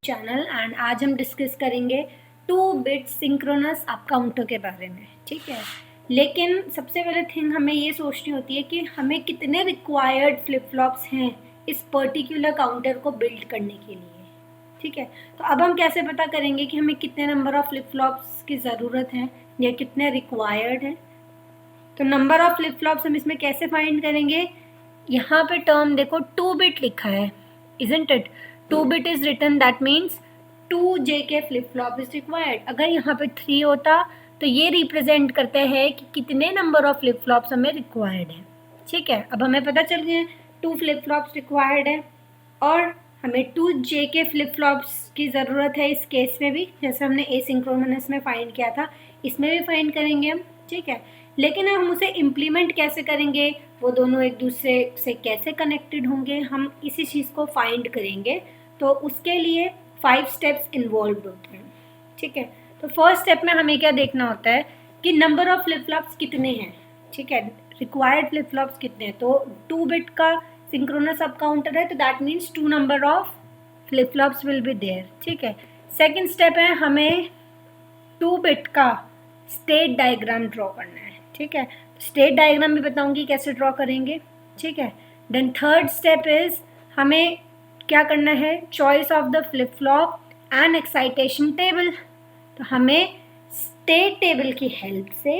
Channel and आज हम discuss करेंगे 2-bit सिंक्रोनस अप काउंटर के बारे में। ठीक है, लेकिन सबसे पहले थिंग हमें ये सोचनी होती है कि हमें कितने रिक्वायर्ड फ्लिप फ्लॉप्स हैं इस पर्टिकुलर काउंटर को बिल्ड करने के लिए। ठीक है, तो अब हम कैसे पता करेंगे कि हमें कितने नंबर ऑफ फ्लिप फ्लॉप्स की ज़रूरत है या कितने रिक्वायर्ड हैं। तो नंबर ऑफ फ्लिप फ्लॉप्स हम इसमें कैसे फाइंड करेंगे। यहाँ पे टर्म देखो 2-bit लिखा है, isn't it? 2-bit is written, that means 2 JK flip flop is required. अगर यहाँ पे 3 होता तो ये रिप्रेजेंट करते हैं कि कितने नंबर ऑफ फ्लिप फ्लॉप्स हमें रिक्वायर्ड है। ठीक है, अब हमें पता चल गया 2 फ्लिप फ्लॉप्स रिक्वायर्ड है और हमें 2 JK फ्लिप फ्लॉप्स की ज़रूरत है इस केस में भी, जैसे हमने एसिंक्रोनस में फाइंड किया था इसमें भी फाइंड करेंगे हम। ठीक है, लेकिन हम उसे इम्प्लीमेंट कैसे करेंगे, वो दोनों एक दूसरे से कैसे कनेक्टेड होंगे, हम इसी चीज़ को फाइंड करेंगे। तो उसके लिए 5 स्टेप्स इन्वॉल्व होते हैं। ठीक है, तो फर्स्ट स्टेप में हमें क्या देखना होता है कि नंबर ऑफ फ्लिप फ्लॉप्स कितने हैं। ठीक है, रिक्वायर्ड फ्लिप फ्लॉप्स कितने हैं। तो 2-bit का सिंक्रोनस अप काउंटर है तो that means 2 number of flip flops will be there. ठीक है, सेकेंड स्टेप है हमें 2-bit का स्टेट डायग्राम ड्रॉ करना है। ठीक है, स्टेट डायग्राम भी बताऊंगी कैसे ड्रॉ करेंगे। ठीक है, देन थर्ड स्टेप इज हमें क्या करना है, choice of the flip flop and excitation table. तो हमें स्टेट टेबल की हेल्प से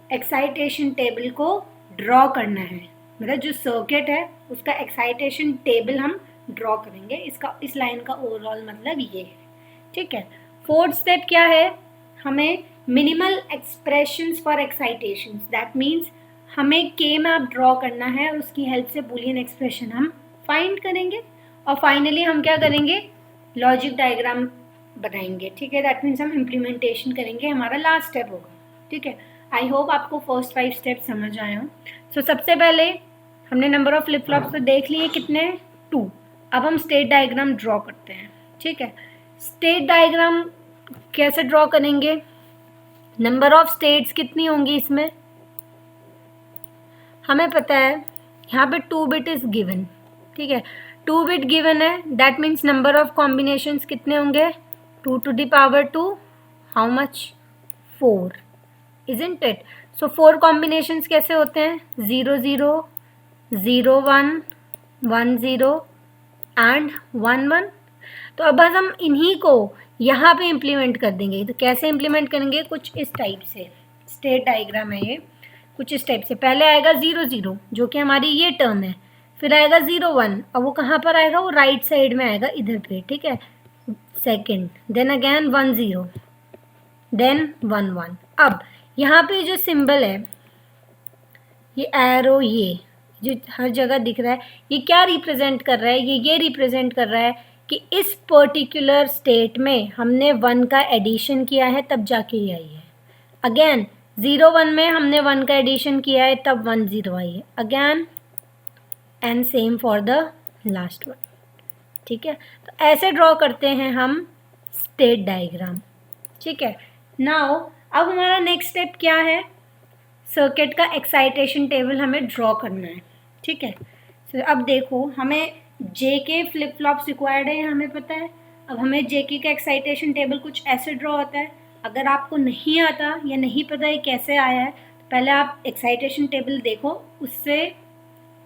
एक्साइटेशन टेबल को ड्रॉ करना है, मतलब जो सर्किट है उसका एक्साइटेशन टेबल हम ड्रॉ करेंगे। इस लाइन का ओवरऑल मतलब ये है। ठीक है, फोर्थ स्टेप क्या है, हमें minimal expressions for excitations, that means हमें के मैप ड्रॉ करना है और उसकी हेल्प से बूलियन एक्सप्रेशन हम फाइंड करेंगे। और फाइनली हम क्या करेंगे, लॉजिक डायग्राम बनाएंगे। ठीक है, दैट मीन्स हम इम्प्लीमेंटेशन करेंगे, हमारा लास्ट स्टेप होगा। ठीक है, आई होप आपको फर्स्ट 5 स्टेप समझ आए हों। सो सबसे पहले हमने नंबर ऑफ फ्लिप फ्लॉप्स तो देख लिए कितने, 2। अब हम स्टेट डायग्राम ड्रॉ करते हैं। ठीक है, स्टेट डायग्राम कैसे ड्रॉ करेंगे, नंबर ऑफ स्टेट्स कितनी होंगी इसमें हमें पता है। यहाँ पे 2-bit इज गिवन। ठीक है, 2-bit गिवन है, that means number of combinations कितने होंगे, 2 to the power 2, how much, 4, isn't it? So 4 combinations कैसे होते हैं, 0 0 0 1 1 0 एंड 1 1। तो अब बस हम इन्हीं को यहाँ पे इम्प्लीमेंट कर देंगे। तो कैसे इम्प्लीमेंट करेंगे, कुछ इस टाइप से, स्टेट डायग्राम है ये, कुछ इस टाइप से। पहले आएगा 0 0 जो कि हमारी ये टर्म है, फिर आएगा 0 1 और वो कहाँ पर आएगा, वो राइट साइड में आएगा इधर पे। ठीक है, सेकेंड, देन अगेन 1 0, देन 1 1। अब यहाँ पे जो सिंबल है, ये एरो, ये जो हर जगह दिख रहा है, ये क्या रिप्रेजेंट कर रहा है, ये रिप्रेजेंट कर रहा है कि इस पर्टिकुलर स्टेट में हमने 1 का एडिशन किया है तब जाके ये आई है। अगेन 0 1 में हमने 1 का एडिशन किया है तब 1 0 आई है। Again and same for the last one. ठीक है, तो ऐसे ड्रॉ करते हैं हम स्टेट डायग्राम। ठीक है, नाउ अब हमारा नेक्स्ट स्टेप क्या है, सर्किट का एक्साइटेशन टेबल हमें ड्रॉ करना है। ठीक है, तो अब देखो हमें JK फ्लिप फ्लॉप्स रिक्वायर्ड है, हमें पता है। अब हमें JK का एक्साइटेशन टेबल कुछ ऐसे ड्रॉ होता है। अगर आपको नहीं आता या नहीं पता ये कैसे आया है, तो पहले आप एक्साइटेशन टेबल देखो, उससे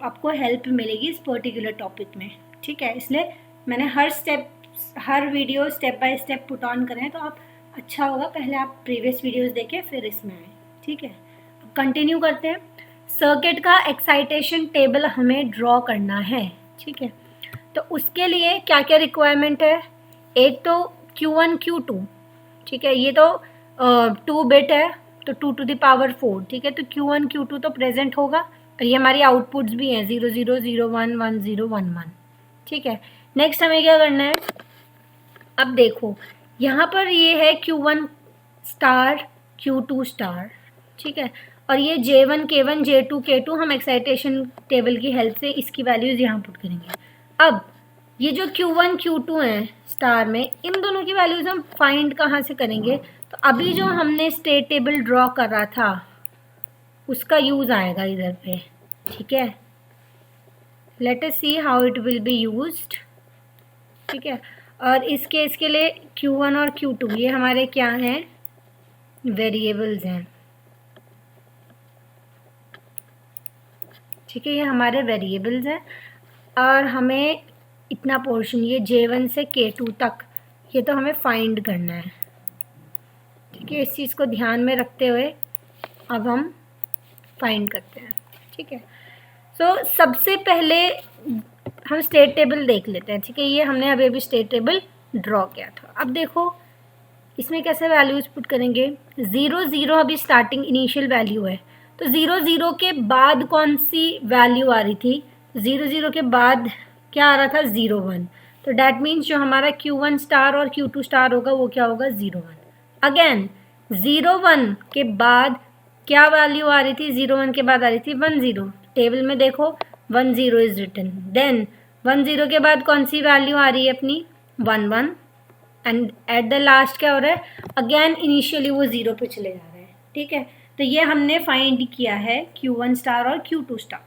आपको हेल्प मिलेगी इस पर्टिकुलर टॉपिक में। ठीक है, इसलिए मैंने हर video step by step put on करें, तो आप अच्छा होगा पहले आप प्रीवियस वीडियोज़ देखें फिर इसमें आए। ठीक है, अब कंटिन्यू करते हैं। सर्किट का एक्साइटेशन टेबल हमें ड्रॉ करना है। ठीक है, तो उसके लिए क्या क्या रिक्वायरमेंट है, एक तो Q1 Q2। ठीक है, ये तो 2-bit है तो 2 to the power 4। ठीक है, तो Q1 Q2 तो प्रेजेंट होगा और ये हमारी आउटपुट्स भी हैं 0 0 0 1 1 0 1 1। ठीक है, नेक्स्ट हमें क्या करना है, अब देखो यहाँ पर ये है Q1 स्टार Q2 स्टार। ठीक है, और ये J1 K1 J2 K2 हम एक्साइटेशन टेबल की हेल्प से इसकी वैल्यूज़ यहाँ पुट करेंगे। अब ये जो Q1 Q2 हैं स्टार में, इन दोनों की वैल्यूज़ हम फाइंड कहाँ से करेंगे, तो अभी जो हमने स्टेट टेबल ड्रॉ करा था उसका यूज़ आएगा इधर पे। ठीक है, let us see how it will be used. ठीक है, और इस केस के लिए Q1 और Q2 ये हमारे क्या हैं, वेरिएबल्स हैं, ठीक है, ये हमारे वेरिएबल्स हैं। और हमें इतना पोर्शन ये J1 से K2 तक ये तो हमें फाइंड करना है, ठीक है। इस चीज़ को ध्यान में रखते हुए अब हम फाइंड करते हैं, ठीक है। सो सबसे पहले हम स्टेट टेबल देख लेते हैं, ठीक है। ये हमने अभी अभी स्टेट टेबल ड्रॉ किया था। अब देखो इसमें कैसे वैल्यूज पुट करेंगे। 0 0 अभी स्टार्टिंग इनिशियल वैल्यू है, तो 0 0 के बाद कौन सी वैल्यू आ रही थी, 0 0 के बाद क्या आ रहा था, 0 1। तो डैट मीन्स जो हमारा Q1 स्टार और Q2 स्टार होगा वो क्या होगा, 0 1। अगेन 0 1 के बाद क्या वैल्यू आ रही थी, 0 1 के बाद आ रही थी 1 0। टेबल में देखो 1 0 इज रिटन। देन 1 0 के बाद कौन सी वैल्यू आ रही है अपनी, 1 1। एंड एट द लास्ट क्या हो रहा है, अगेन इनिशियली वो 0 पे चले जा रहे हैं, ठीक है। तो ये हमने फाइंड किया है Q1 स्टार और Q2 स्टार,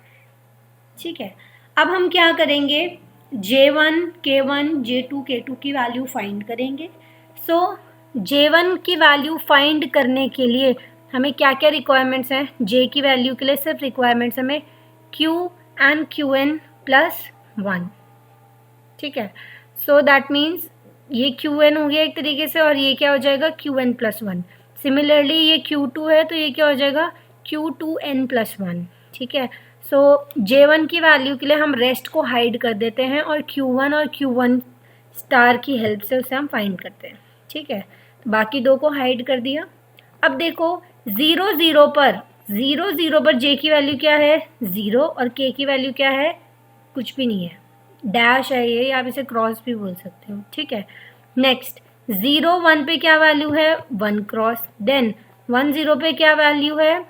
ठीक है। अब हम क्या करेंगे, J1 K1 J2 K2 की वैल्यू फाइंड करेंगे। सो J1 की वैल्यू फाइंड करने के लिए हमें क्या क्या रिक्वायरमेंट्स हैं, J की वैल्यू के लिए सिर्फ रिक्वायरमेंट्स हमें Q एंड Qn प्लस 1, ठीक है। सो दैट मीन्स ये Qn हो गया एक तरीके से, और ये क्या हो जाएगा, Qn प्लस 1। सिमिलरली ये Q2 है तो ये क्या हो जाएगा, Q2n प्लस 1, ठीक है। सो J1 की वैल्यू के लिए हम रेस्ट को हाइड कर देते हैं और Q1 और Q1 स्टार की हेल्प से उसे हम फाइंड करते हैं, ठीक है। बाकी दो को हाइड कर दिया। अब देखो 0 0 पर J की वैल्यू क्या है, 0, और K की वैल्यू क्या है, कुछ भी नहीं है, डैश है ये, आप इसे क्रॉस भी बोल सकते हो, ठीक है। नेक्स्ट 0 1 पे क्या वैल्यू है, 1 क्रॉस। देन 1 0 पे क्या वैल्यू है,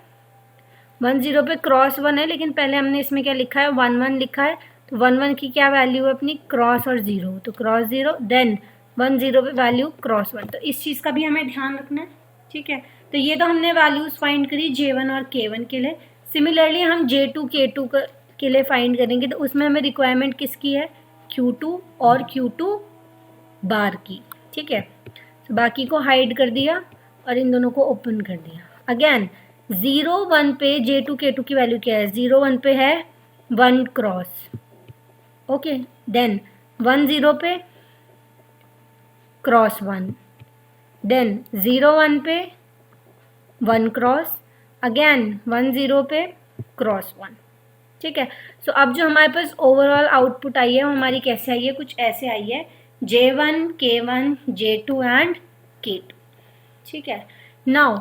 1 0 पे क्रॉस 1 है, लेकिन पहले हमने इसमें क्या लिखा है, 1 1 लिखा है। तो 1 1 की क्या वैल्यू है अपनी, क्रॉस और 0, तो क्रॉस 0। देन 1 0 पे वैल्यू क्रॉस 1, तो इस चीज़ का भी हमें ध्यान रखना है, ठीक है। तो ये तो हमने वैल्यूज़ फाइंड करी J1 और K1 के लिए। सिमिलरली हम J2 K2 के लिए फाइंड करेंगे, तो उसमें हमें रिक्वायरमेंट किसकी है, Q2 और Q2 बार की, ठीक है। तो बाकी को हाइड कर दिया और इन दोनों को ओपन कर दिया। अगेन 0 1 पे J2 K2 की वैल्यू क्या है, 0 1 पे है 1 क्रॉस, ओके। देन 1 0 पे क्रॉस 1, देन 0 1 पे 1 क्रॉस, अगेन 1 0 पे क्रॉस 1, ठीक है। सो अब जो हमारे पास ओवरऑल आउटपुट आई है वो हमारी कैसे आई है, कुछ ऐसे आई है, J1 K1 J2 and K2, ठीक है। नाउ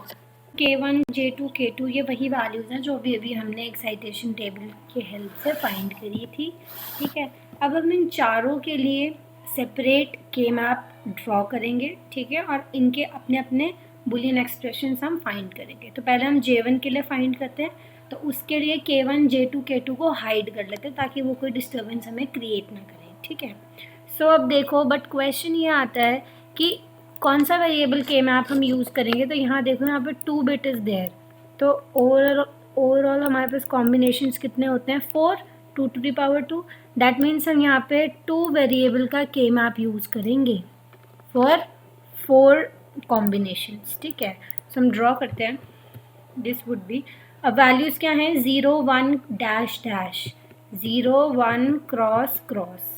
K1 J2 K2 ये वही वैल्यूज़ हैं जो अभी हमने एक्साइटेशन टेबल की हेल्प से फाइंड करी थी, ठीक है। अब हम इन चारों के लिए सेपरेट K मैप ड्रॉ करेंगे, ठीक है, और इनके अपने अपने बुलियन एक्सप्रेशंस हम फाइंड करेंगे। तो पहले हम J1 के लिए फाइंड करते हैं, तो उसके लिए K1 J2 K2 को हाइड कर लेते हैं ताकि वो कोई डिस्टर्बेंस हमें क्रिएट ना करे, ठीक है। सो अब देखो, बट क्वेश्चन ये आता है कि कौन सा वेरिएबल K मैप हम यूज़ करेंगे। तो यहाँ देखो, यहाँ पे 2 बिट इज़ देयर, तो ओवरऑल हमारे पास कॉम्बिनेशंस कितने होते हैं, 4, 2 to the power 2। That means हम यहाँ पे 2 वेरिएबल का K मैप यूज़ करेंगे फॉर 4 कॉम्बिनेशंस, ठीक है। सो हम ड्रॉ करते हैं, दिस वुड बी, अब वैल्यूज़ क्या हैं, 0 1 डैश डैश, 0 1 क्रॉस क्रॉस,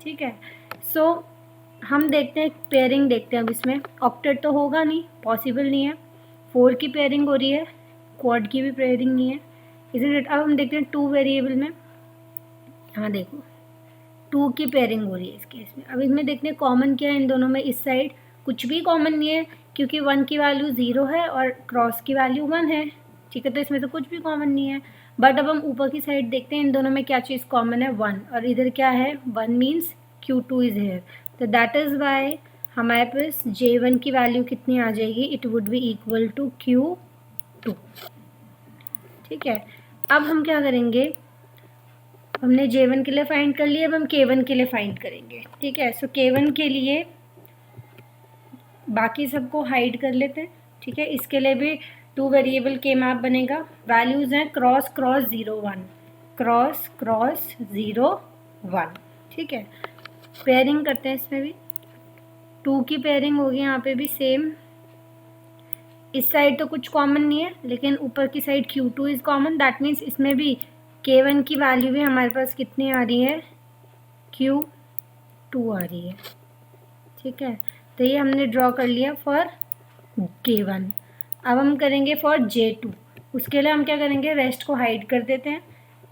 ठीक है। सो हम देखते हैं, पेयरिंग देखते हैं। अब इसमें ऑक्टेट तो होगा नहीं, पॉसिबल नहीं है, 4 की पेयरिंग हो रही है, क्वाड की भी पेयरिंग नहीं है, इसीलिए अब हम देखते हैं 2 वेरिएबल में। हाँ देखो 2 की पेयरिंग हो रही है इस केस में। अब इसमें देखते हैं कॉमन क्या है इन दोनों में, इस साइड कुछ भी कॉमन नहीं है क्योंकि 1 की वैल्यू 0 है और क्रॉस की वैल्यू 1 है, ठीक है। तो इसमें तो कुछ भी कॉमन नहीं है। बट अब हम ऊपर की साइड देखते हैं, इन दोनों में क्या चीज़ कॉमन है, 1, और इधर क्या है, 1 मीन्स Q2 इज़ हेयर। तो दैट इज़ वाई हमारे पास J1 की वैल्यू कितनी आ जाएगी, it would be equal to Q2, ठीक है। अब हम क्या करेंगे, हमने J1 के लिए फाइंड कर लिया, अब हम K1 के लिए फाइंड करेंगे, ठीक है। सो K1 के लिए बाकी सबको हाइड कर लेते हैं, ठीक है। इसके लिए भी 2 वेरिएबल K मैप बनेगा, वैल्यूज़ हैं क्रॉस क्रॉस 0 1, क्रॉस क्रॉस 0 1, ठीक है। पेयरिंग करते हैं इसमें भी, 2 की पेयरिंग होगी यहाँ पे भी सेम। इस साइड तो कुछ कॉमन नहीं है, लेकिन ऊपर की side Q2 is common. That means इसमें भी K1 की वैल्यू भी हमारे पास कितनी आ रही है, Q2 आ रही है। ठीक है, तो ये हमने ड्रॉ कर लिया फॉर K1। अब हम करेंगे फॉर J2। उसके लिए हम क्या करेंगे, रेस्ट को हाइड कर देते हैं।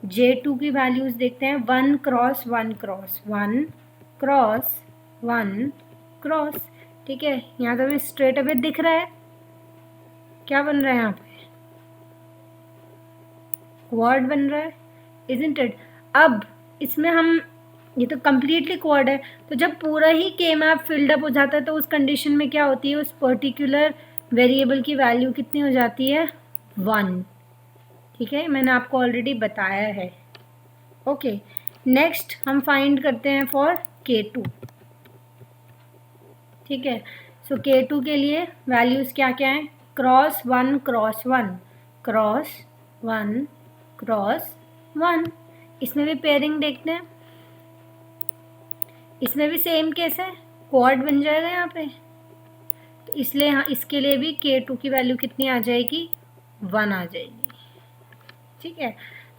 J2 की वैल्यूज़ देखते हैं, 1 क्रॉस 1 क्रॉस 1 क्रॉस 1 क्रॉस। ठीक है, यहाँ तो हमें स्ट्रेट अवे दिख रहा है क्या बन रहा है, यहाँ पे क्वाड बन रहा है, इजंट इट। अब इसमें हम, ये तो कम्प्लीटली क्वाड है, तो जब पूरा ही के मैप फिल्ड अप हो जाता है तो उस कंडीशन में क्या होती है, उस पर्टिकुलर वेरिएबल की वैल्यू कितनी हो जाती है, 1। ठीक है, मैंने आपको ऑलरेडी बताया है। ओके, नेक्स्ट हम फाइंड करते हैं फॉर K2। ठीक है, सो K2 के लिए वैल्यूज़ क्या क्या हैं, क्रॉस 1 क्रॉस 1 क्रॉस 1 क्रॉस 1। इसमें भी पेयरिंग देखते हैं, इसमें भी सेम केस है, क्वाड बन जाएगा यहाँ पे। तो इसलिए यहाँ इसके लिए भी K2 की वैल्यू कितनी आ जाएगी, 1 आ जाएगी। ठीक है,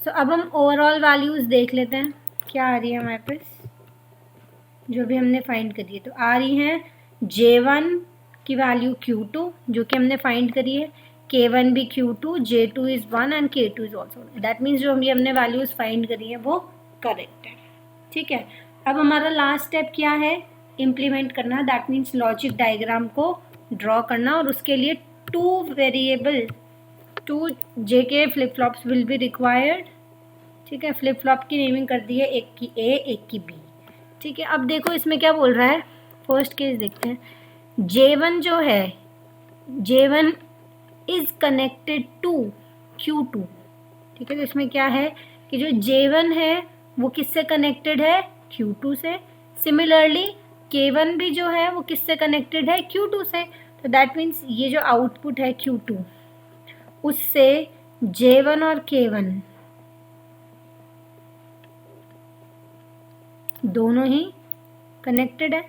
सो अब हम ओवरऑल वैल्यूज़ देख लेते हैं क्या आ रही है हमारे पास, जो भी हमने फाइंड करी है। तो आ रही हैं J1 की वैल्यू Q2 जो कि हमने फाइंड करी है, K1 भी Q2, J2 is 1 and K2 is also. That means जो भी हमने वैल्यूज़ फाइंड करी है वो करेक्ट है। ठीक है, अब हमारा लास्ट स्टेप क्या है, इम्प्लीमेंट करना। दैट मीन्स लॉजिक डायग्राम को ड्रॉ करना, और उसके लिए 2 variable 2 JK flip flops will be required. ठीक है, फ्लिप फ्लॉप की नेमिंग कर दी है, एक की A एक की B। ठीक है, अब देखो इसमें क्या बोल रहा है, फर्स्ट केस देखते हैं। J1 जो है, J1 is connected to Q2। ठीक है, तो इसमें क्या है कि जो J1 है वो किससे कनेक्टेड है, Q2 से। सिमिलरली K1 भी जो है वो किससे कनेक्टेड है, Q2 से। तो दैट मीन्स ये जो आउटपुट है Q2, उससे J1 और K1 दोनों ही कनेक्टेड है।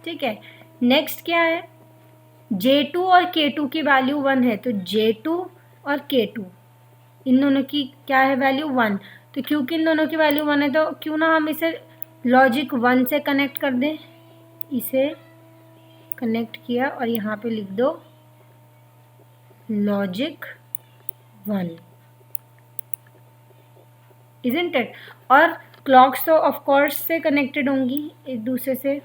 ठीक है, नेक्स्ट क्या है, J2 और K2 की वैल्यू 1 है, तो J2 और K2 इन दोनों की क्या है वैल्यू, 1। तो क्योंकि इन दोनों की वैल्यू 1 है तो क्यों ना हम इसे लॉजिक 1 से कनेक्ट कर दें। इसे कनेक्ट किया और यहाँ पे लिख दो लॉजिक 1, इजंट इट। और क्लॉक्स तो ऑफ कोर्स से कनेक्टेड होंगी एक दूसरे से।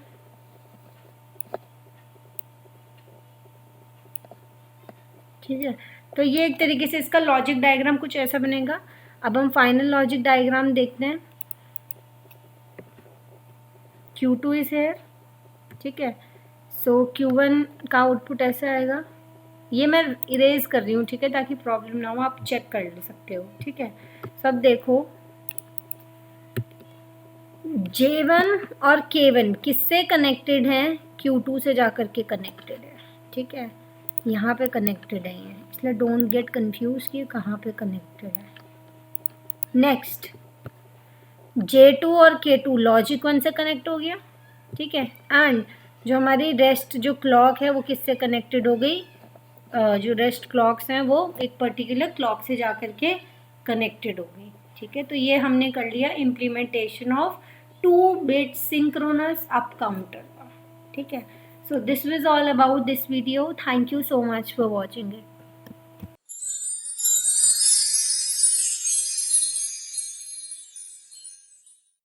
ठीक है, तो ये एक तरीके से इसका लॉजिक डायग्राम कुछ ऐसा बनेगा। अब हम फाइनल लॉजिक डायग्राम देखते हैं। Q2 is here. ठीक है, सो Q1 का आउटपुट ऐसा आएगा। ये मैं इरेज कर रही हूँ, ठीक है, ताकि प्रॉब्लम ना हो, आप चेक कर ले सकते हो। ठीक है, सब देखो, J1 और K1 किससे कनेक्टेड हैं, Q2 से जाकर के कनेक्टेड है। ठीक है, यहाँ पे कनेक्टेड है ये, इसलिए डोंट गेट कंफ्यूज कि कहाँ पे कनेक्टेड है। नेक्स्ट J2 और K2 लॉजिक 1 से कनेक्ट हो गया। ठीक है, एंड जो हमारी रेस्ट जो क्लॉक है वो किससे कनेक्टेड हो गई, जो रेस्ट क्लॉक्स हैं वो एक पर्टिकुलर क्लॉक से जाकर के कनेक्टेड हो गई। ठीक है, तो ये हमने कर लिया implementation of 2-bit synchronous up counter। ठीक है, so this was all about this video. Thank you so much for watching it.